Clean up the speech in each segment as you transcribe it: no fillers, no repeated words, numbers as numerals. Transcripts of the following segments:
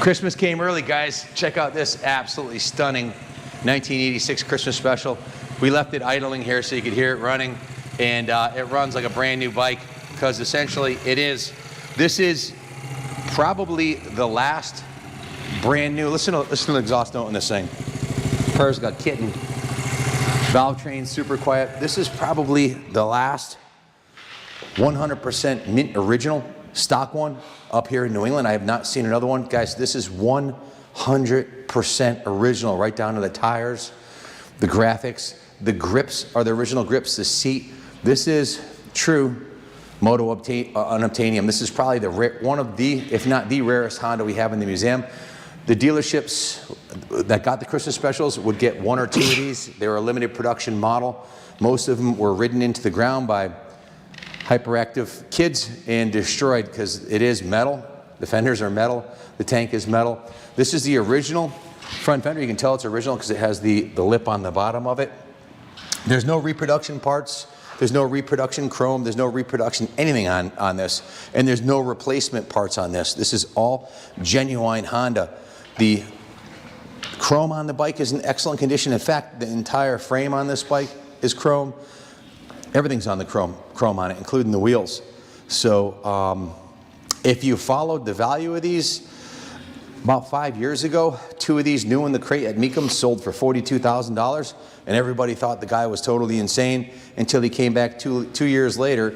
Christmas came early, guys. Check out this absolutely stunning 1986 Christmas special. We left it idling here so you could hear it running, and it runs like a brand new bike because essentially this is probably the last brand new. Listen to the exhaust note on this thing. Purr's got kitten. Valve train, super quiet. This is probably the last 100% mint original stock one up here in New England. I have not seen another one. Guys, this is 100% original, right down to the tires, the graphics. The grips are the original grips, the seat. This is true moto unobtainium. This is probably one of the, if not the rarest Honda we have in the museum. The dealerships that got the Christmas specials would get one or two of these. They were a limited production model. Most of them were ridden into the ground by hyperactive kids and destroyed because it is metal. The fenders are metal. The tank is metal. This is the original front fender. You can tell it's original because it has the lip on the bottom of it. There's no reproduction parts. There's no reproduction chrome. There's no reproduction anything on this. And there's no replacement parts on this. This is all genuine Honda. The chrome on the bike is in excellent condition. In fact, the entire frame on this bike is chrome. Everything's on the chrome on it, including the wheels. So if you followed the value of these, about 5 years ago, two of these new in the crate at Meekum sold for $42,000, and everybody thought the guy was totally insane until he came back two years later,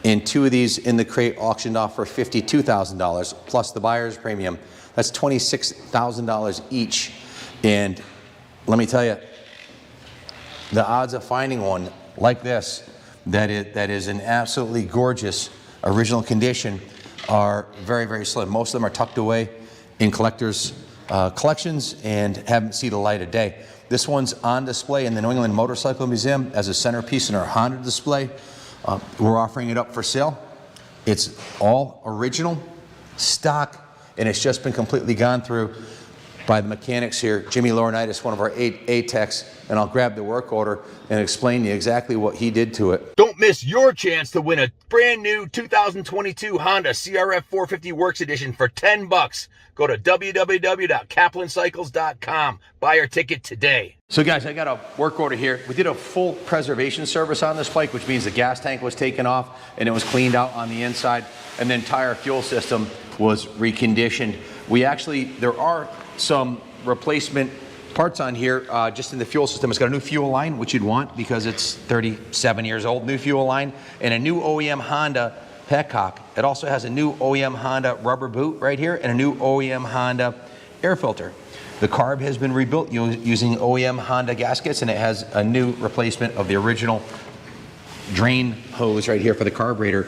and two of these in the crate auctioned off for $52,000 plus the buyer's premium. That's $26,000 each. And let me tell you, the odds of finding one like this that is in absolutely gorgeous original condition are very, very slim. Most of them are tucked away in collectors' collections and haven't seen the light of day. This one's on display in the New England Motorcycle Museum as a centerpiece in our Honda display. We're offering it up for sale. It's all original, stock, and it's just been completely gone through by the mechanics here. Jimmy Laurinaitis, one of our A techs, and I'll grab the work order and explain to you exactly what he did to it. Don't miss your chance to win a brand new 2022 Honda CRF 450 Works Edition for 10 bucks. Go to www.kaplancycles.com. Buy your ticket today. So guys, I got a work order here. We did a full preservation service on this bike, which means the gas tank was taken off and it was cleaned out on the inside, and the entire fuel system was reconditioned. There are some replacement parts on here just in the fuel system. It's got a new fuel line, which you'd want because it's 37 years old, new fuel line, and a new OEM Honda petcock. It also has a new OEM Honda rubber boot right here and a new OEM Honda air filter. The carb has been rebuilt using OEM Honda gaskets, and it has a new replacement of the original drain hose right here for the carburetor.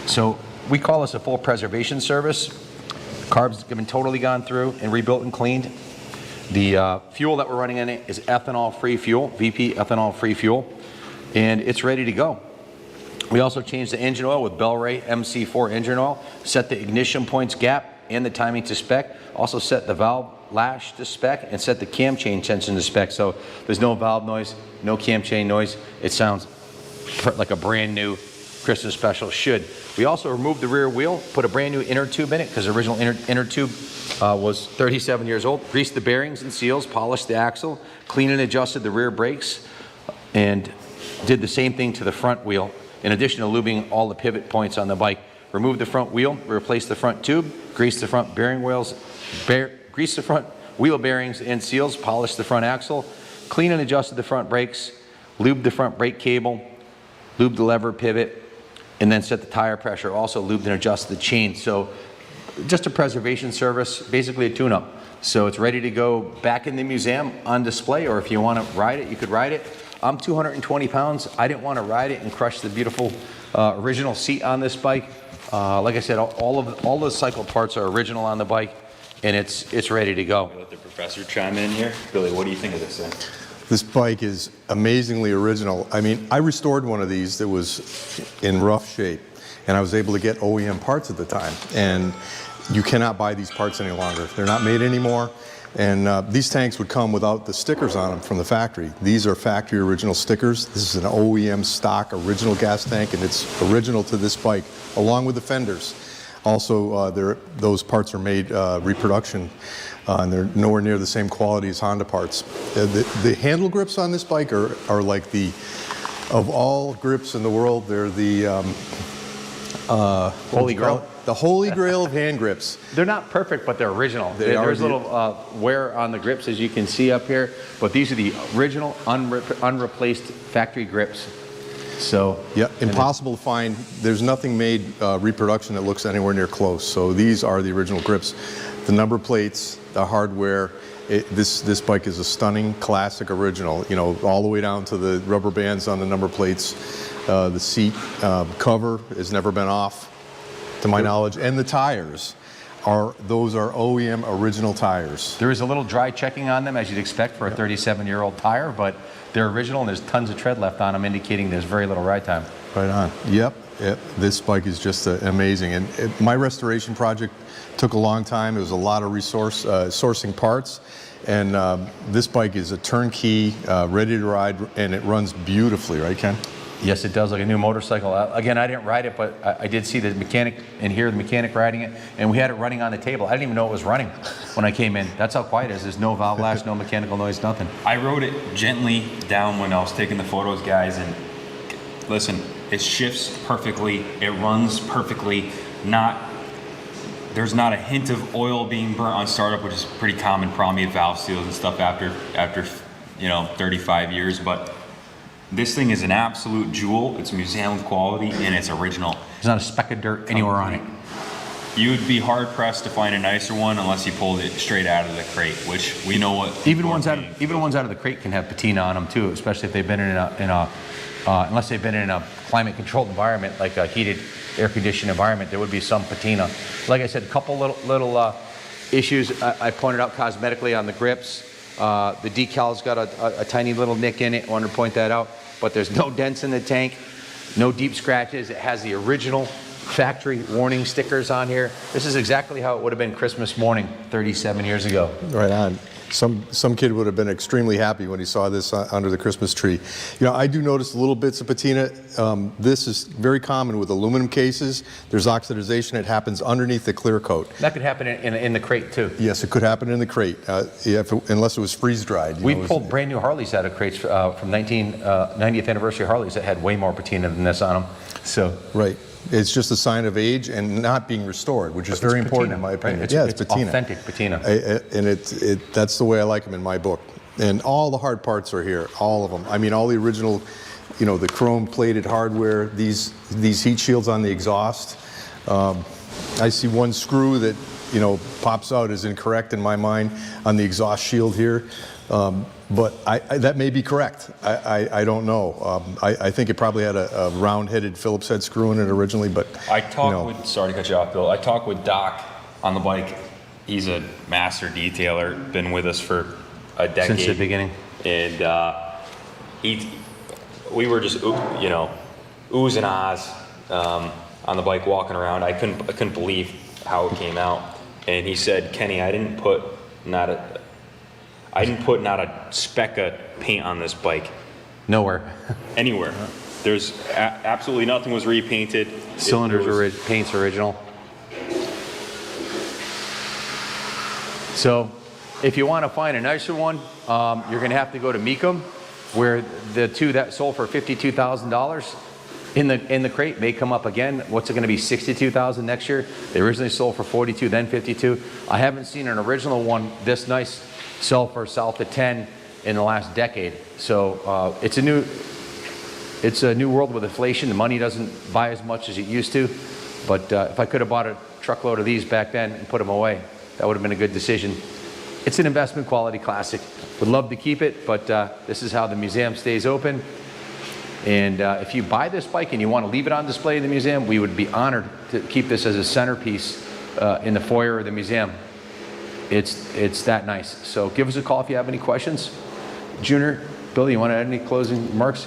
So we call this a full preservation service. The carb's been totally gone through and rebuilt and cleaned. The fuel that we're running in it is ethanol-free fuel, VP ethanol-free fuel, and it's ready to go. We also changed the engine oil with Bel-Ray MC4 engine oil, set the ignition points gap and the timing to spec, also set the valve lash to spec, and set the cam chain tension to spec. So there's no valve noise, no cam chain noise. It sounds like a brand new Christmas special should. We also removed the rear wheel, put a brand new inner tube in it because the original inner tube was 37 years old. Greased the bearings and seals, polished the axle, cleaned and adjusted the rear brakes, and did the same thing to the front wheel. In addition to lubing all the pivot points on the bike, removed the front wheel, replaced the front tube, greased the front bearing wheels, greased the front wheel bearings and seals, polished the front axle, cleaned and adjusted the front brakes, lubed the front brake cable, lubed the lever pivot, and then set the tire pressure. Also lubed and adjusted the chain. So just a preservation service, basically a tune-up. So it's ready to go back in the museum on display, or if you want to ride it, you could ride it. I'm 220 pounds. I didn't want to ride it and crush the beautiful original seat on this bike. Like I said, all the cycle parts are original on the bike, and it's ready to go. Let the professor chime in here. Billy, what do you think of this thing? This bike is amazingly original. I mean, I restored one of these that was in rough shape, and I was able to get OEM parts at the time. And you cannot buy these parts any longer. They're not made anymore. And these tanks would come without the stickers on them from the factory. These are factory original stickers. This is an OEM stock original gas tank, and it's original to this bike, along with the fenders. Also, those parts are made reproduction, and they're nowhere near the same quality as Honda parts. The handle grips on this bike are like of all grips in the world, they're the Holy Grail. The holy grail of hand grips. They're not perfect, but they're original. They are There's a little wear on the grips, as you can see up here, but these are the original, unreplaced factory grips. So yeah, impossible to find. There's nothing made reproduction that looks anywhere near close. So these are the original grips. The number plates, the hardware. This bike is a stunning classic original. You know, all the way down to the rubber bands on the number plates. The seat cover has never been off, to my knowledge, and the tires those are OEM original tires. there is a little dry checking on them, as you'd expect for a 37-year-old tire, but they're original, and there's tons of tread left on them, indicating there's very little ride time. Right on. Yep. This bike is just amazing. And my restoration project took a long time. It was a lot of sourcing parts. And this bike is a turnkey, ready to ride, and it runs beautifully, right, Ken? Yes, it does, like a new motorcycle. Again, I didn't ride it, but I did see the mechanic and hear the mechanic riding it, and we had it running on the table. I didn't even know it was running when I came in. That's how quiet it is. There's no valve lash, no mechanical noise, nothing. I wrote it gently down when I was taking the photos, guys, and listen, it shifts perfectly, it runs perfectly, there's not a hint of oil being burnt on startup, which is pretty common problem with valve seals and stuff after 35 years, but this thing is an absolute jewel. It's museum quality and it's original. There's not a speck of dirt anywhere on it. You would be hard pressed to find a nicer one unless you pulled it straight out of the crate, which we know what. Even ones out of the crate can have patina on them too, especially if they've been unless they've been in a climate controlled environment, like a heated air conditioned environment, there would be some patina. Like I said, a couple little issues I pointed out cosmetically on the grips. The decal's got a tiny little nick in it. I wanted to point that out. But there's no dents in the tank, no deep scratches. It has the original factory warning stickers on here. This is exactly how it would have been Christmas morning 37 years ago. Right on. Some kid would have been extremely happy when he saw this under the Christmas tree. You know, I do notice little bits of patina. This is very common with aluminum cases. There's oxidization. It happens underneath the clear coat. That could happen in the crate too. Yes, it could happen in the crate, unless it was freeze-dried. We pulled brand new Harleys out of crates from 90th anniversary Harleys that had way more patina than this on them. So right. It's just a sign of age and not being restored, which is very important in my opinion. Right. It's patina. Authentic patina. And that's the way I like them in my book. And all the hard parts are here, all of them. I mean, all the original, the chrome plated hardware, these heat shields on the exhaust. I see one screw that, pops out is incorrect in my mind on the exhaust shield here. But that may be correct. I don't know. I think it probably had a round-headed Phillips head screw in it originally, but I talked with, sorry to cut you off, Bill. I talked with Doc on the bike. He's a master detailer, been with us for a decade. Since the beginning. And we were just, oohs and ahs on the bike walking around. I couldn't believe how it came out. And he said, Kenny, I didn't put not a speck of paint on this bike. Nowhere. Anywhere. There's absolutely nothing was repainted. Cylinders paint's original. So if you want to find a nicer one, you're going to have to go to Mecum, where the two that sold for $52,000 in the crate may come up again. What's it going to be, $62,000 next year? They originally sold for $42,000, then $52,000. I haven't seen an original one this nice sell for south of 10 in the last decade. So it's a new world with inflation. The money doesn't buy as much as it used to. But if I could have bought a truckload of these back then and put them away, that would have been a good decision. It's an investment quality classic. Would love to keep it, but this is how the museum stays open. And if you buy this bike and you want to leave it on display in the museum, we would be honored to keep this as a centerpiece in the foyer of the museum. It's that nice. So give us a call if you have any questions. Junior, Bill, you want to add any closing remarks?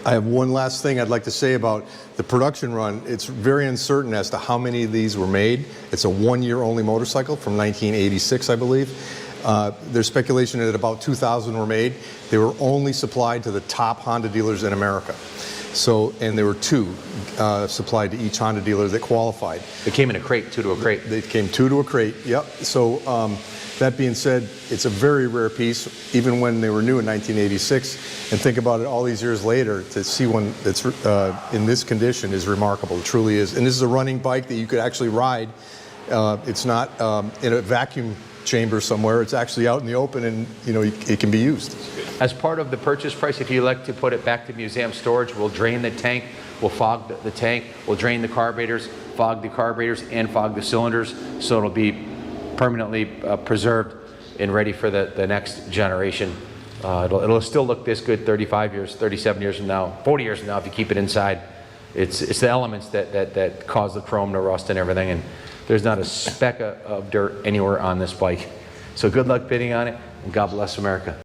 I have one last thing I'd like to say about the production run. It's very uncertain as to how many of these were made. It's a one-year-only motorcycle from 1986, I believe. There's speculation that about 2,000 were made. They were only supplied to the top Honda dealers in America. So, and there were 2 supplied to each Honda dealer that qualified. It came in a crate, 2 to a crate. They came 2 to a crate, yep. So that being said, it's a very rare piece, even when they were new in 1986. And think about it all these years later, to see one that's in this condition is remarkable. It truly is. And this is a running bike that you could actually ride. It's not in a vacuum chamber somewhere. It's actually out in the open, and you know it can be used. As part of the purchase price, if you elect to put it back to museum storage, we'll drain the tank, we'll fog the tank, we'll drain the carburetors, fog the carburetors, and fog the cylinders, so it'll be permanently preserved and ready for the next generation. It'll still look this good 35 years, 37 years from now, 40 years from now if you keep it inside. It's the elements that cause the chrome to rust and everything, and there's not a speck of dirt anywhere on this bike. So good luck bidding on it, and God bless America.